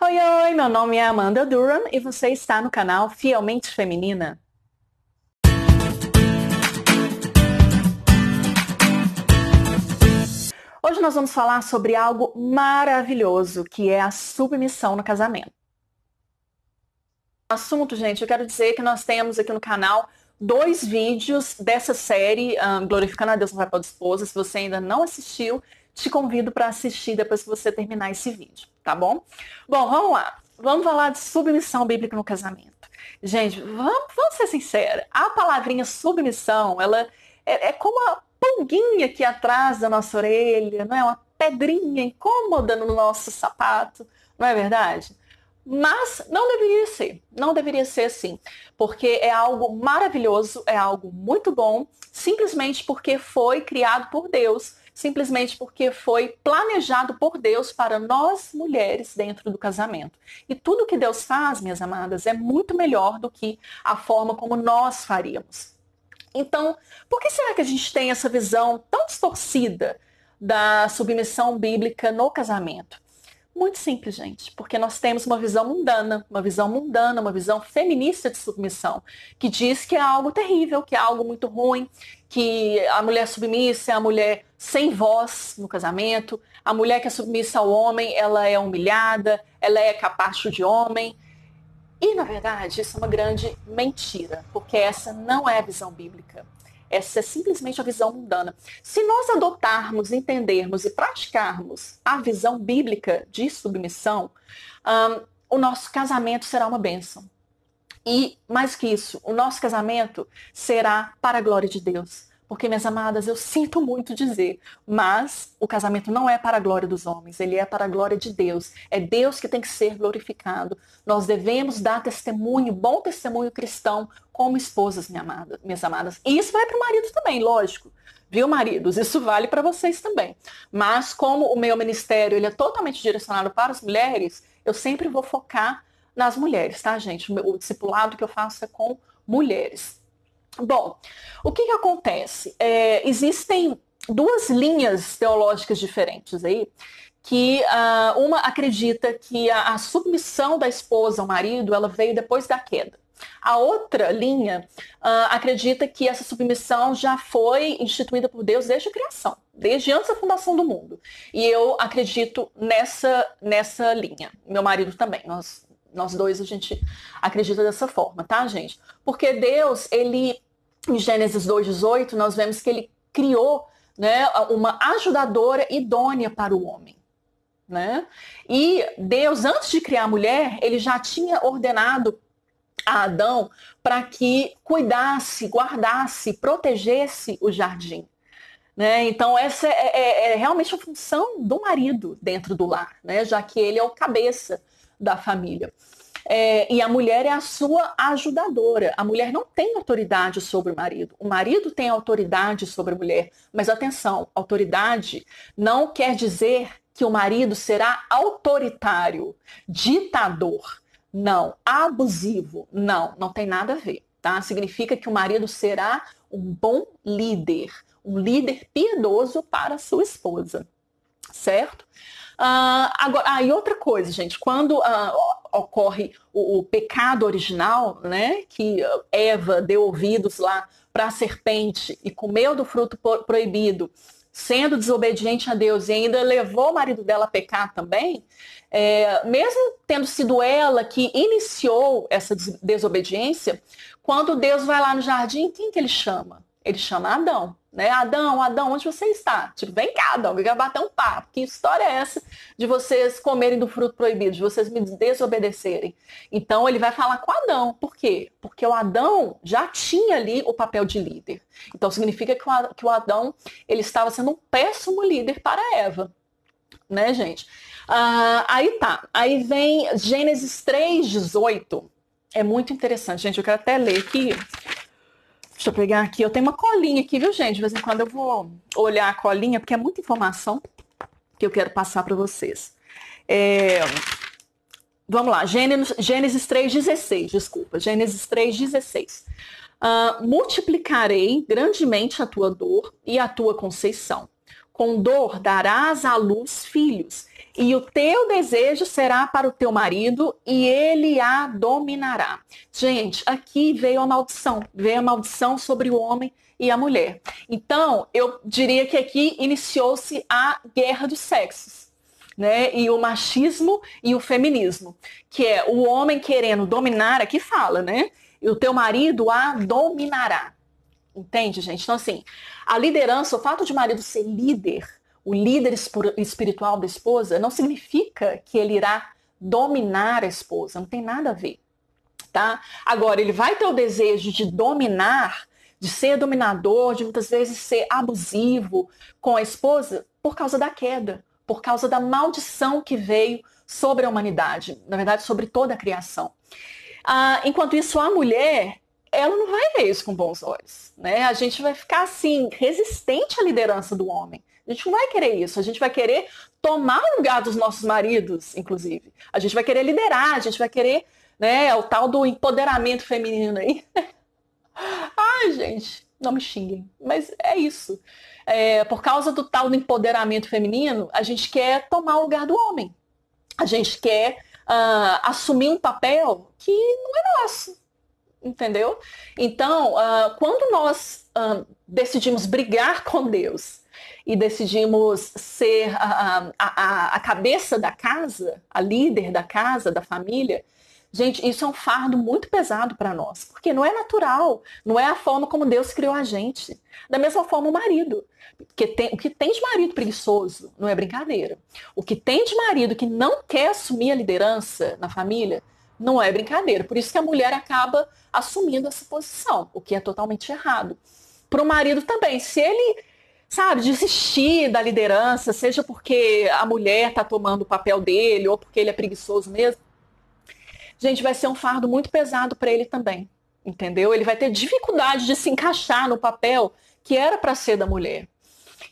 Oi, oi, meu nome é Amanda Duran e você está no canal Fielmente Feminina. Hoje nós vamos falar sobre algo maravilhoso, que é a submissão no casamento. Assunto, gente, eu quero dizer que nós temos aqui no canal 2 vídeos dessa série, Glorificando a Deus no Papel de Esposa. Se você ainda não assistiu, te convido para assistir depois que você terminar esse vídeo, tá bom? Bom, vamos lá. Vamos falar de submissão bíblica no casamento. Gente, vamos ser sinceros. A palavrinha submissão, ela é como uma pulguinha aqui atrás da nossa orelha, não é? Uma pedrinha incômoda no nosso sapato, não é verdade? Mas não deveria ser assim, porque é algo maravilhoso, é algo muito bom, simplesmente porque foi criado por Deus, simplesmente porque foi planejado por Deus para nós mulheres dentro do casamento. E tudo que Deus faz, minhas amadas, é muito melhor do que a forma como nós faríamos. Então, por que será que a gente tem essa visão tão distorcida da submissão bíblica no casamento? Muito simples, gente, porque nós temos uma visão mundana, uma visão feminista de submissão, que diz que é algo terrível, que é algo muito ruim, que a mulher submissa é a mulher sem voz no casamento, a mulher que é submissa ao homem, ela é humilhada, ela é capacho de homem. E, na verdade, isso é uma grande mentira, porque essa não é a visão bíblica. Essa é simplesmente a visão mundana. Se nós adotarmos, entendermos e praticarmos a visão bíblica de submissão, o nosso casamento será uma bênção. E, mais que isso, o nosso casamento será para a glória de Deus. Porque, minhas amadas, eu sinto muito dizer, mas o casamento não é para a glória dos homens, ele é para a glória de Deus. É Deus que tem que ser glorificado. Nós devemos dar testemunho, bom testemunho cristão, como esposas, minhas amadas. E isso vai para o marido também, lógico. Viu, maridos? Isso vale para vocês também. Mas como o meu ministério ele é totalmente direcionado para as mulheres, eu sempre vou focar nas mulheres, tá, gente? O discipulado que eu faço é com mulheres. Bom, o que acontece? Existem 2 linhas teológicas diferentes aí, que uma acredita que a submissão da esposa ao marido ela veio depois da queda. A outra linha acredita que essa submissão já foi instituída por Deus desde a criação, desde antes da fundação do mundo. E eu acredito nessa linha. Meu marido também. Nós dois, a gente acredita dessa forma, tá, gente? Porque Deus, ele, em Gênesis 2:18, nós vemos que ele criou, né, uma ajudadora idônea para o homem. Né? E Deus, antes de criar a mulher, ele já tinha ordenado a Adão para que cuidasse, guardasse, protegesse o jardim. Né? Então, essa é realmente a função do marido dentro do lar, né? Já que ele é o cabeça da família. E a mulher é a sua ajudadora. A mulher não tem autoridade sobre o marido tem autoridade sobre a mulher. Mas atenção, autoridade não quer dizer que o marido será autoritário, ditador. Não, abusivo. Não tem nada a ver. Tá? Significa que o marido será um bom líder, um líder piedoso para a sua esposa. Certo? Agora, e outra coisa, gente, quando ocorre o pecado original, né, que Eva deu ouvidos lá para a serpente e comeu do fruto proibido, sendo desobediente a Deus e ainda levou o marido dela a pecar também, mesmo tendo sido ela que iniciou essa desobediência, quando Deus vai lá no jardim, quem que ele chama? Ele chama Adão. Né? Adão, onde você está? Tipo, vem cá, Adão, eu quero bater um papo. Que história é essa de vocês comerem do fruto proibido, de vocês me desobedecerem? Então ele vai falar com Adão. Por quê? Porque o Adão já tinha ali o papel de líder. Então significa que o Adão ele estava sendo um péssimo líder para Eva. Né, gente? Aí tá. Aí vem Gênesis 3:18. É muito interessante, gente. Eu quero até ler aqui. Deixa eu pegar aqui. Eu tenho uma colinha aqui, viu, gente? De vez em quando eu vou olhar a colinha, porque é muita informação que eu quero passar para vocês. Vamos lá. Gênesis 3:16, desculpa. Gênesis 3:16. Multiplicarei grandemente a tua dor e a tua conceição. Com dor darás à luz filhos, E o teu desejo será para o teu marido e ele a dominará. Gente, aqui veio a maldição sobre o homem e a mulher. Então, eu diria que aqui iniciou-se a guerra dos sexos, né? E o machismo e o feminismo, que é o homem querendo dominar, aqui fala, né? E o teu marido a dominará. Entende, gente? Então, assim, a liderança, o fato de o marido ser líder, o líder espiritual da esposa, não significa que ele irá dominar a esposa, não tem nada a ver, tá? Agora, ele vai ter o desejo de dominar, de ser dominador, de muitas vezes ser abusivo com a esposa por causa da queda, por causa da maldição que veio sobre a humanidade, na verdade, sobre toda a criação. Enquanto isso, a mulher, ela não vai ver isso com bons olhos, né? A gente vai ficar, assim, resistente à liderança do homem. A gente não vai querer isso, a gente vai querer tomar o lugar dos nossos maridos, inclusive. A gente vai querer liderar, a gente vai querer, né, o tal do empoderamento feminino aí. Ai, gente, não me xinguem, mas é isso. Por causa do tal do empoderamento feminino, a gente quer tomar o lugar do homem. A gente quer assumir um papel que não é nosso, entendeu? Então, quando nós decidimos brigar com Deus e decidimos ser a cabeça da casa, a líder da casa, da família, gente, isso é um fardo muito pesado para nós, porque não é natural, não é a forma como Deus criou a gente. Da mesma forma o marido, o que tem de marido preguiçoso não é brincadeira. O que tem de marido que não quer assumir a liderança na família não é brincadeira. Por isso que a mulher acaba assumindo essa posição, o que é totalmente errado. Para o marido também, se ele, sabe, desistir da liderança, seja porque a mulher está tomando o papel dele ou porque ele é preguiçoso mesmo, gente, vai ser um fardo muito pesado para ele também, entendeu? Ele vai ter dificuldade de se encaixar no papel que era para ser da mulher.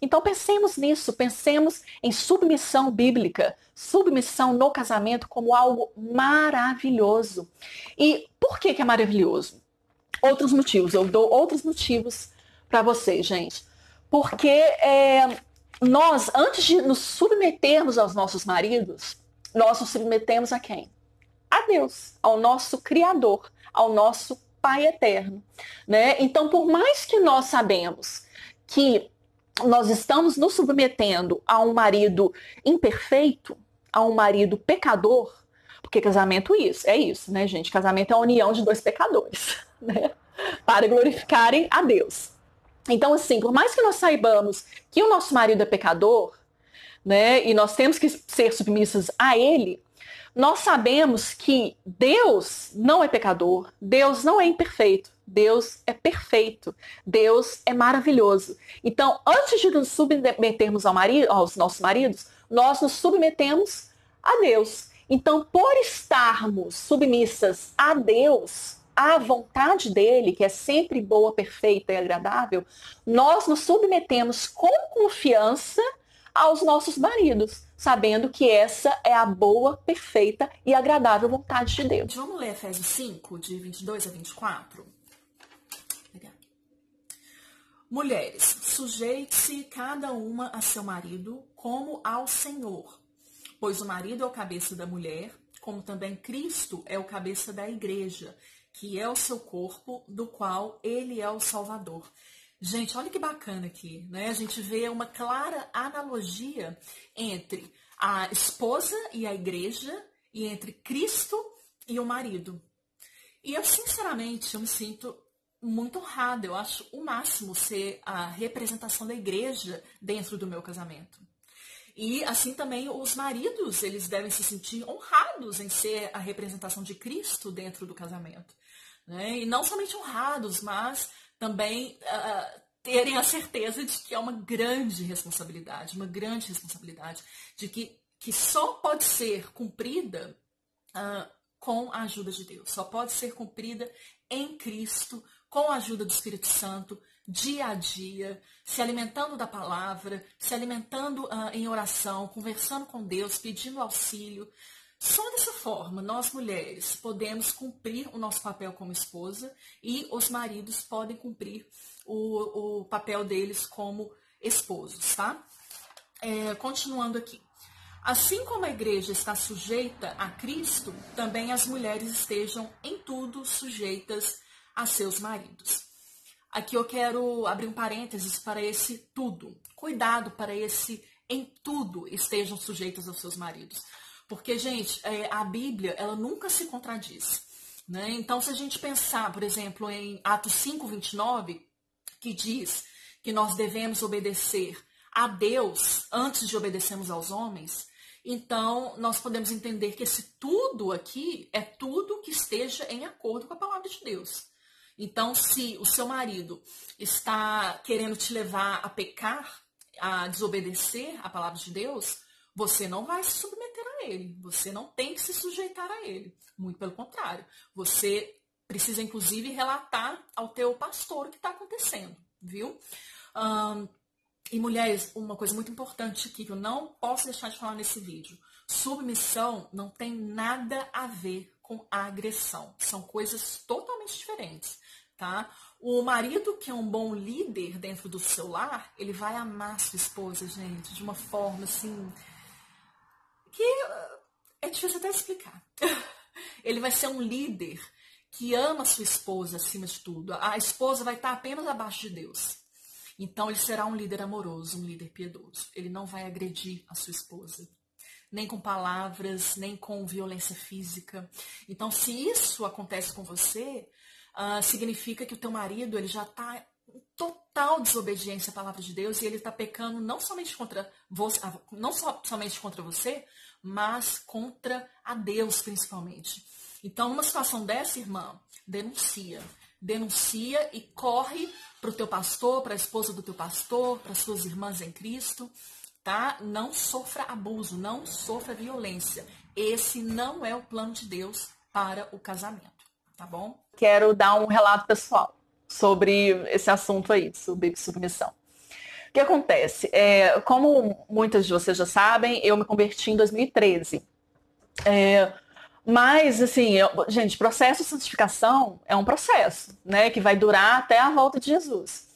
Então pensemos nisso, pensemos em submissão bíblica, submissão no casamento como algo maravilhoso. E por que é maravilhoso? Outros motivos, eu dou outros motivos para vocês, gente. Porque nós, antes de nos submetermos aos nossos maridos, nós nos submetemos a quem? A Deus, ao nosso Criador, ao nosso Pai eterno, né? Então, por mais que nós sabemos que nós estamos nos submetendo a um marido imperfeito, a um marido pecador, porque casamento é isso, né, gente? Casamento é a união de dois pecadores, né? Para glorificarem a Deus. Então, assim, por mais que nós saibamos que o nosso marido é pecador, né, e nós temos que ser submissos a ele, nós sabemos que Deus não é pecador, Deus não é imperfeito, Deus é perfeito, Deus é maravilhoso. Então, antes de nos submetermos aos nossos maridos, nós nos submetemos a Deus. Então, por estarmos submissas a Deus, à vontade dele, que é sempre boa, perfeita e agradável, nós nos submetemos com confiança aos nossos maridos, sabendo que essa é a boa, perfeita e agradável vontade de Deus. Vamos ler Efésios 5, de 22 a 24? Mulheres, sujeite-se cada uma a seu marido como ao Senhor, pois o marido é o cabeça da mulher, como também Cristo é o cabeça da igreja, que é o seu corpo, do qual ele é o Salvador. Gente, olha que bacana aqui, né? A gente vê uma clara analogia entre a esposa e a igreja, e entre Cristo e o marido. E eu, sinceramente, eu me sinto muito honrada. Eu acho o máximo ser a representação da igreja dentro do meu casamento. E assim também os maridos, eles devem se sentir honrados em ser a representação de Cristo dentro do casamento, né? E não somente honrados, mas também terem a certeza de que é uma grande responsabilidade, de que só pode ser cumprida com a ajuda de Deus, só pode ser cumprida em Cristo, com a ajuda do Espírito Santo, dia a dia, se alimentando da palavra, se alimentando em oração, conversando com Deus, pedindo auxílio. Só dessa forma, nós mulheres podemos cumprir o nosso papel como esposa e os maridos podem cumprir o papel deles como esposos, tá? Continuando aqui. Assim como a igreja está sujeita a Cristo, também as mulheres estejam em tudo sujeitas a seus maridos. Aqui eu quero abrir um parênteses para esse tudo. Cuidado para esse em tudo estejam sujeitos aos seus maridos. Porque, gente, a Bíblia, ela nunca se contradiz, né? Então, se a gente pensar, por exemplo, em Atos 5:29, que diz que nós devemos obedecer a Deus antes de obedecermos aos homens, então nós podemos entender que esse tudo aqui é tudo que esteja em acordo com a palavra de Deus. Então, se o seu marido está querendo te levar a pecar, a desobedecer a palavra de Deus, você não vai se submeter a ele. Você não tem que se sujeitar a ele. Muito pelo contrário. Você precisa, inclusive, relatar ao teu pastor o que está acontecendo, viu? E, mulheres, uma coisa muito importante aqui que eu não posso deixar de falar nesse vídeo. Submissão não tem nada a ver com agressão. São coisas totalmente diferentes, tá? O marido que é um bom líder dentro do seu lar, ele vai amar sua esposa, gente, de uma forma, assim, que é difícil até explicar. Ele vai ser um líder que ama sua esposa acima de tudo. A esposa vai estar apenas abaixo de Deus. Então, ele será um líder amoroso, um líder piedoso. Ele não vai agredir a sua esposa, nem com palavras, nem com violência física. Então, se isso acontece com você, significa que o teu marido ele já está em total desobediência à palavra de Deus e ele está pecando não somente contra você, somente contra você, mas contra a Deus principalmente. Então, numa situação dessa, irmã, denuncia. Denuncia e corre para o teu pastor, para a esposa do teu pastor, para as suas irmãs em Cristo, tá? Não sofra abuso, não sofra violência. Esse não é o plano de Deus para o casamento, tá bom? Quero dar um relato pessoal sobre esse assunto aí, sobre submissão. O que acontece? Como muitas de vocês já sabem, eu me converti em 2013. Mas, assim, gente, processo de santificação é um processo, né, que vai durar até a volta de Jesus.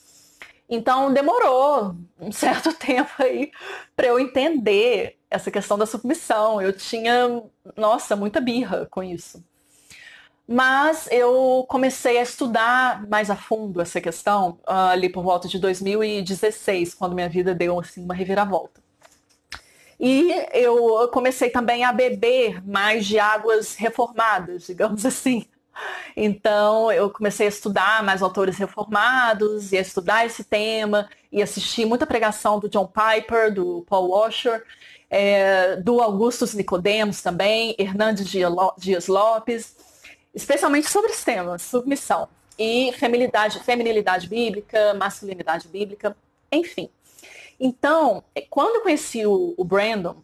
Então, demorou um certo tempo aí para eu entender essa questão da submissão. Eu tinha, nossa, muita birra com isso. Mas eu comecei a estudar mais a fundo essa questão ali por volta de 2016, quando minha vida deu assim, uma reviravolta. E eu comecei também a beber mais de águas reformadas, digamos assim. Então, eu comecei a estudar mais autores reformados, e a estudar esse tema, e assistir muita pregação do John Piper, do Paul Washer, do Augustus Nicodemos também, Hernandes Dias Lopes, especialmente sobre esse tema, submissão, e feminilidade bíblica, masculinidade bíblica, enfim. Então, quando eu conheci o Brandon,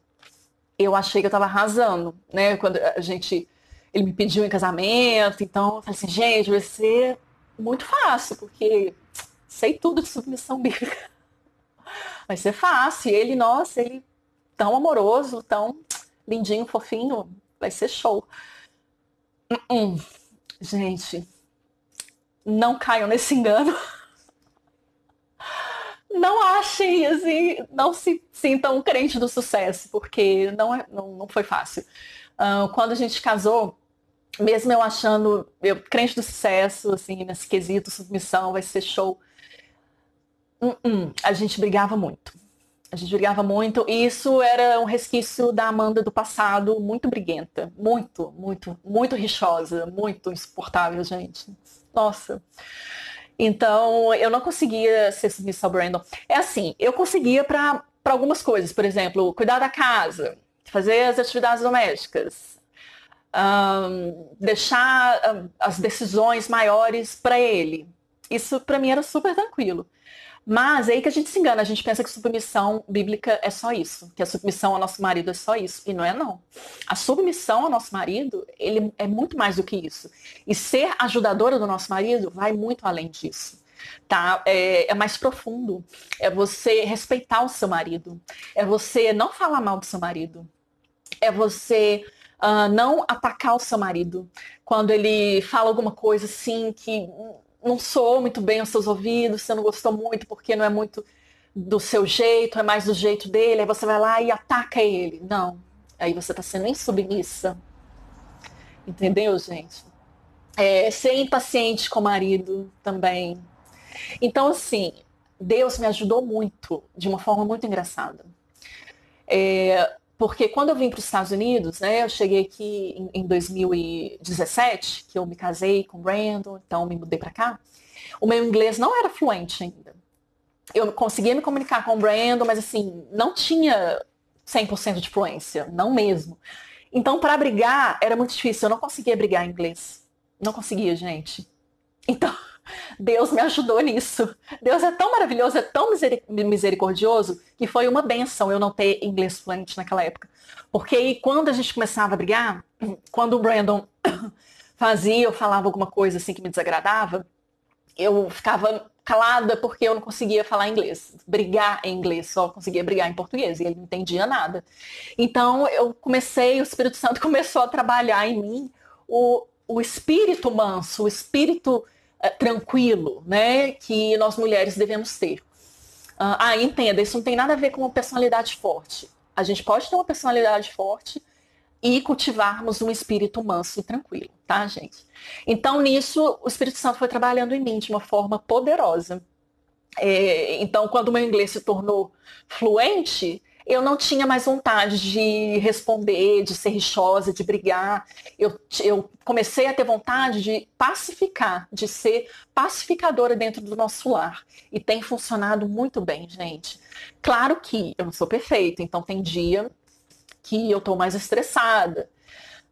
eu achei que eu estava arrasando, né? Quando ele me pediu em casamento, então eu falei assim, gente, vai ser muito fácil, porque sei tudo de submissão bíblica. Vai ser fácil. E ele, nossa, ele tão amoroso, tão lindinho, fofinho, vai ser show. Gente, não caiam nesse engano. Não achem, assim, não se sintam crente do sucesso, porque não foi fácil. Quando a gente casou, mesmo eu achando, crente do sucesso, assim, nesse quesito, submissão, vai ser show, a gente brigava muito. A gente brigava muito, e isso era um resquício da Amanda do passado, muito briguenta, muito, muito, muito rixosa, muito insuportável, gente. Nossa. Então, eu não conseguia ser submissa ao Brandon. É assim, eu conseguia para algumas coisas. Por exemplo, cuidar da casa, fazer as atividades domésticas, deixar as decisões maiores para ele. Isso, para mim, era super tranquilo. Mas é aí que a gente se engana. A gente pensa que submissão bíblica é só isso. Que a submissão ao nosso marido é só isso. E não é, não. A submissão ao nosso marido, ele é muito mais do que isso. E ser ajudadora do nosso marido vai muito além disso. Tá? É mais profundo. É você respeitar o seu marido. É você não falar mal do seu marido. É você não atacar o seu marido. Quando ele fala alguma coisa assim que não soou muito bem aos seus ouvidos, você não gostou muito porque não é muito do seu jeito, é mais do jeito dele, aí você vai lá e ataca ele. Não. Aí você está sendo insubmissa. Entendeu, gente? Ser impaciente com o marido também. Então, assim, Deus me ajudou muito, de uma forma muito engraçada. Porque quando eu vim para os Estados Unidos, né, eu cheguei aqui em 2017, que eu me casei com o Brandon, então me mudei para cá. O meu inglês não era fluente ainda. Eu conseguia me comunicar com o Brandon, mas assim, não tinha 100% de fluência, não mesmo. Então, para brigar, era muito difícil, eu não conseguia brigar em inglês. Não conseguia, gente. Então, Deus me ajudou nisso. Deus é tão maravilhoso, é tão misericordioso, que foi uma benção eu não ter inglês fluente naquela época. Porque aí, quando a gente começava a brigar, quando o Brandon fazia ou falava alguma coisa assim que me desagradava, eu ficava calada porque eu não conseguia falar inglês, brigar em inglês, só conseguia brigar em português e ele não entendia nada. Então o Espírito Santo começou a trabalhar em mim o espírito manso, o espírito tranquilo, né, que nós mulheres devemos ter. Entenda, isso não tem nada a ver com uma personalidade forte. A gente pode ter uma personalidade forte e cultivarmos um espírito manso e tranquilo, tá, gente? Então, nisso, o Espírito Santo foi trabalhando em mim de uma forma poderosa. Então, quando o meu inglês se tornou fluente, eu não tinha mais vontade de responder, de ser rixosa, de brigar. Eu comecei a ter vontade de pacificar, de ser pacificadora dentro do nosso lar. E tem funcionado muito bem, gente. Claro que eu não sou perfeita, então tem dia que eu estou mais estressada,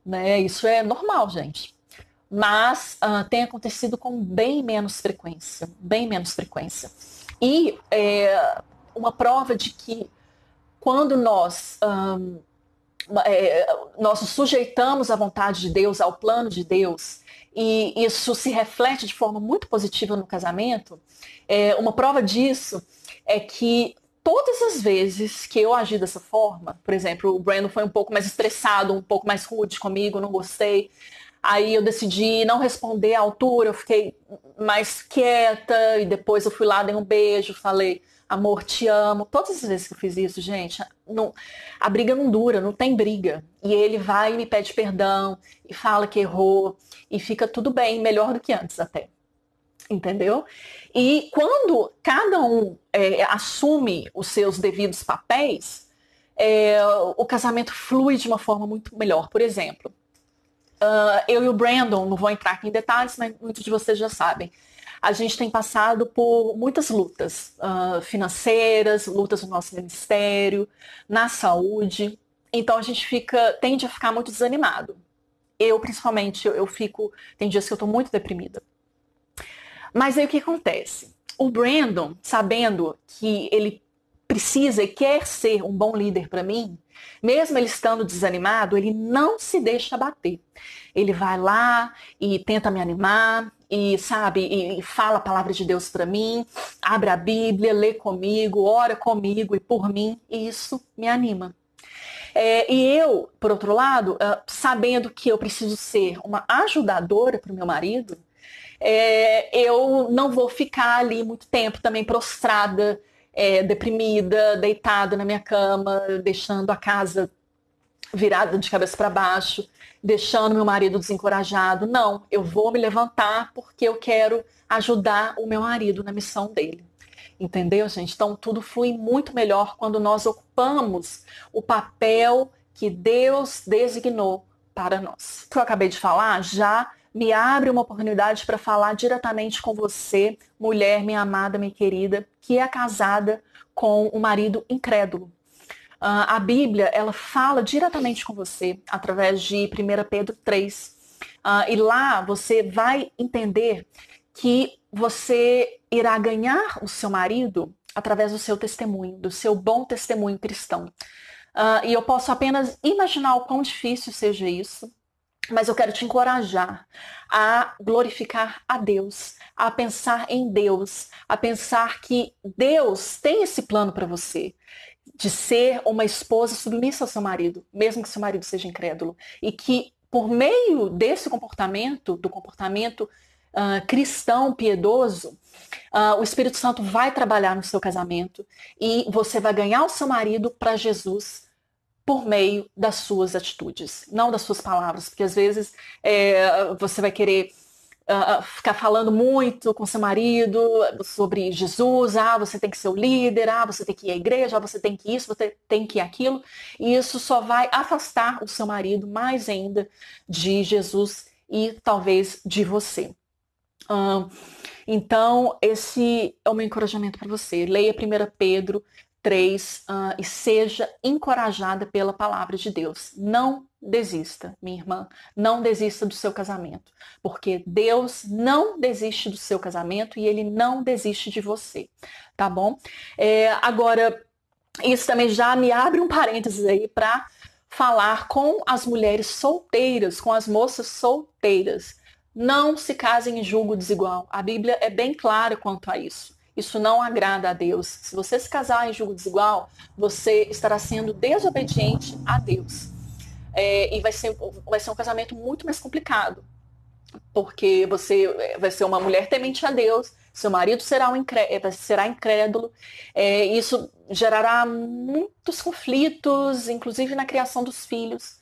né? Isso é normal, gente. Mas tem acontecido com bem menos frequência, bem menos frequência. E uma prova de que quando nós nos sujeitamos à vontade de Deus, ao plano de Deus, e isso se reflete de forma muito positiva no casamento, uma prova disso é que todas as vezes que eu agi dessa forma, por exemplo, o Brandon foi um pouco mais estressado, um pouco mais rude comigo, não gostei. Aí eu decidi não responder à altura, eu fiquei mais quieta e depois eu fui lá, dei um beijo, falei, amor, te amo. Todas as vezes que eu fiz isso, gente, a briga não dura, não tem briga. E ele vai e me pede perdão e fala que errou e fica tudo bem, melhor do que antes até. Entendeu? E quando cada um assume os seus devidos papéis, o casamento flui de uma forma muito melhor. Por exemplo, eu e o Brandon, não vou entrar aqui em detalhes, mas muitos de vocês já sabem. A gente tem passado por muitas lutas financeiras, lutas no nosso ministério, na saúde. Então a gente tende a ficar muito desanimado. Eu, principalmente, tem dias que eu estou muito deprimida. Mas aí o que acontece? O Brandon, sabendo que ele precisa e quer ser um bom líder para mim, mesmo ele estando desanimado, ele não se deixa abater. Ele vai lá e tenta me animar, e sabe, e fala a palavra de Deus para mim, abre a Bíblia, lê comigo, ora comigo e por mim, e isso me anima. E eu, por outro lado, sabendo que eu preciso ser uma ajudadora para o meu marido, eu não vou ficar ali muito tempo também prostrada, deprimida, deitada na minha cama, deixando a casa virada de cabeça para baixo, deixando meu marido desencorajado. Não, eu vou me levantar porque eu quero ajudar o meu marido na missão dele. Entendeu, gente? Então tudo flui muito melhor quando nós ocupamos o papel que Deus designou para nós. O que eu acabei de falar já me abre uma oportunidade para falar diretamente com você, mulher, minha amada, minha querida, que é casada com um marido incrédulo. A Bíblia, ela fala diretamente com você através de 1 Pedro 3. E lá você vai entender que você irá ganhar o seu marido através do seu testemunho, do seu bom testemunho cristão. E eu posso apenas imaginar o quão difícil seja isso, mas eu quero te encorajar a glorificar a Deus, a pensar em Deus, a pensar que Deus tem esse plano para você, de ser uma esposa submissa ao seu marido, mesmo que seu marido seja incrédulo. E que, por meio desse comportamento, do comportamento cristão, piedoso, o Espírito Santo vai trabalhar no seu casamento e você vai ganhar o seu marido para Jesus por meio das suas atitudes, não das suas palavras, porque às vezes você vai querer ficar falando muito com seu marido sobre Jesus, você tem que ser o líder, você tem que ir à igreja, você tem que isso, você tem que ir aquilo, e isso só vai afastar o seu marido mais ainda de Jesus e talvez de você. Então, esse é o meu encorajamento para você. Leia 1 Pedro 3 e seja encorajada pela palavra de Deus. Não desista, minha irmã. Não desista do seu casamento. Porque Deus não desiste do seu casamento e Ele não desiste de você. Tá bom? Agora, isso também já me abre um parênteses aí para falar com as mulheres solteiras, com as moças solteiras. Não se casem em julgo desigual. A Bíblia é bem clara quanto a isso. Isso não agrada a Deus. Se você se casar em julgo desigual, você estará sendo desobediente a Deus. E vai ser um casamento muito mais complicado. Porque você vai ser uma mulher temente a Deus, seu marido será incrédulo. Isso gerará muitos conflitos, inclusive na criação dos filhos.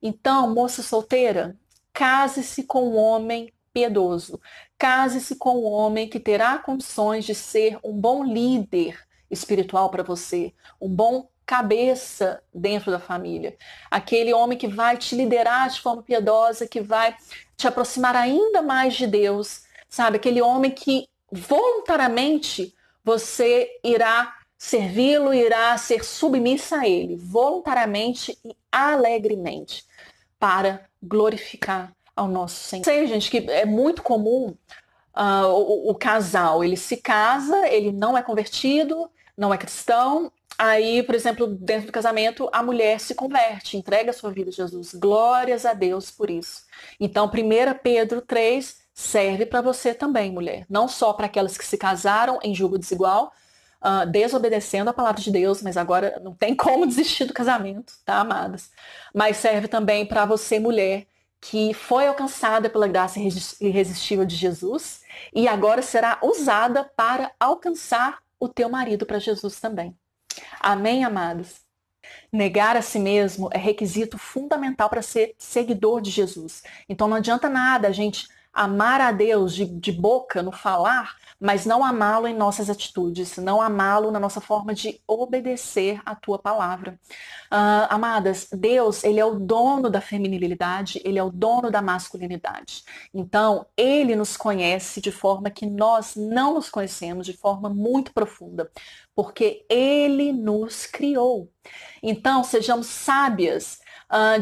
Então, moça solteira, case-se com um homem piedoso. Case-se com um homem que terá condições de ser um bom líder espiritual para você, um bom cabeça dentro da família. Aquele homem que vai te liderar de forma piedosa, que vai te aproximar ainda mais de Deus, sabe? Aquele homem que voluntariamente você irá servi-lo, irá ser submissa a ele, voluntariamente e alegremente, para glorificar ao nosso Senhor. Sei, gente, que é muito comum o casal, ele se casa, ele não é convertido, não é cristão, aí, por exemplo, dentro do casamento, a mulher se converte, entrega a sua vida a Jesus. Glórias a Deus por isso. Então, 1 Pedro 3 serve para você também, mulher. Não só para aquelas que se casaram em julgo desigual, desobedecendo a palavra de Deus, mas agora não tem como desistir do casamento, tá, amadas? Mas serve também para você, mulher, que foi alcançada pela graça irresistível de Jesus e agora será usada para alcançar o teu marido para Jesus também. Amém, amados? Negar a si mesmo é requisito fundamental para ser seguidor de Jesus. Então não adianta nada a gente amar a Deus de boca, no falar, mas não amá-lo em nossas atitudes, não amá-lo na nossa forma de obedecer a tua palavra. Amadas, Deus, ele é o dono da feminilidade, ele é o dono da masculinidade. Então, ele nos conhece de forma que nós não nos conhecemos, de forma muito profunda, porque ele nos criou. Então, sejamos sábias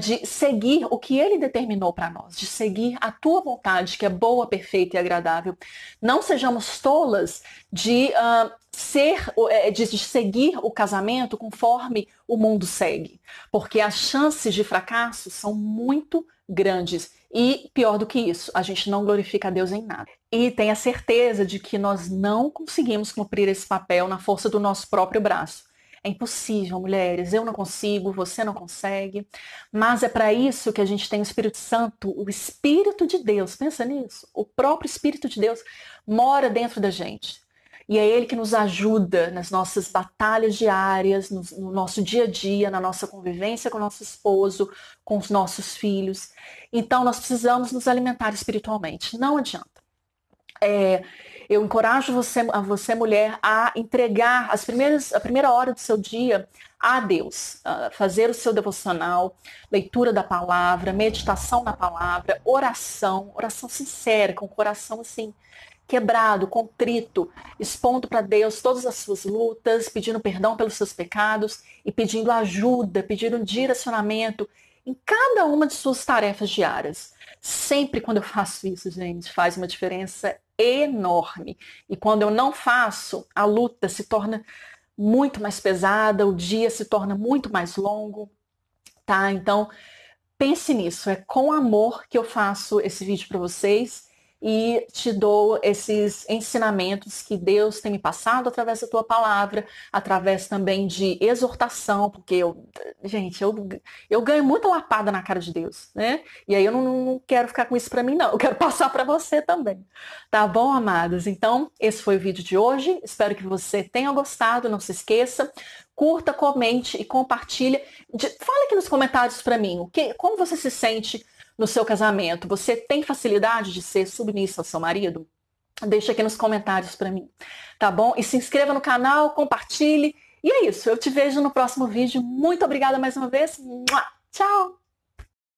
de seguir o que ele determinou para nós, de seguir a tua vontade, que é boa, perfeita e agradável. Não sejamos tolas de seguir o casamento conforme o mundo segue, porque as chances de fracasso são muito grandes. E pior do que isso, a gente não glorifica a Deus em nada. E tenha certeza de que nós não conseguimos cumprir esse papel na força do nosso próprio braço. É impossível, mulheres, eu não consigo, você não consegue, mas é para isso que a gente tem o Espírito Santo, o Espírito de Deus, pensa nisso, o próprio Espírito de Deus mora dentro da gente. E é Ele que nos ajuda nas nossas batalhas diárias, no nosso dia a dia, na nossa convivência com o nosso esposo, com os nossos filhos. Então nós precisamos nos alimentar espiritualmente, não adianta. Eu encorajo você, mulher, a entregar a primeira hora do seu dia a Deus. Fazer o seu devocional, leitura da palavra, meditação na palavra, oração sincera, com o coração assim, quebrado, contrito, expondo para Deus todas as suas lutas, pedindo perdão pelos seus pecados e pedindo ajuda, pedindo direcionamento em cada uma de suas tarefas diárias. Sempre quando eu faço isso, gente, faz uma diferença enorme. E quando eu não faço, a luta se torna muito mais pesada, o dia se torna muito mais longo, tá? Então, pense nisso. É com amor que eu faço esse vídeo para vocês e te dou esses ensinamentos que Deus tem me passado através da tua palavra, através também de exortação, porque eu ganho muita lapada na cara de Deus, né? E aí eu não quero ficar com isso para mim, não. Eu quero passar para você também. Tá bom, amados? Então, esse foi o vídeo de hoje. Espero que você tenha gostado. Não se esqueça, curta, comente e compartilha. Fala aqui nos comentários para mim, como você se sente no seu casamento? Você tem facilidade de ser submissa ao seu marido? Deixa aqui nos comentários para mim, tá bom? E se inscreva no canal, compartilhe. E é isso, eu te vejo no próximo vídeo. Muito obrigada mais uma vez. Tchau!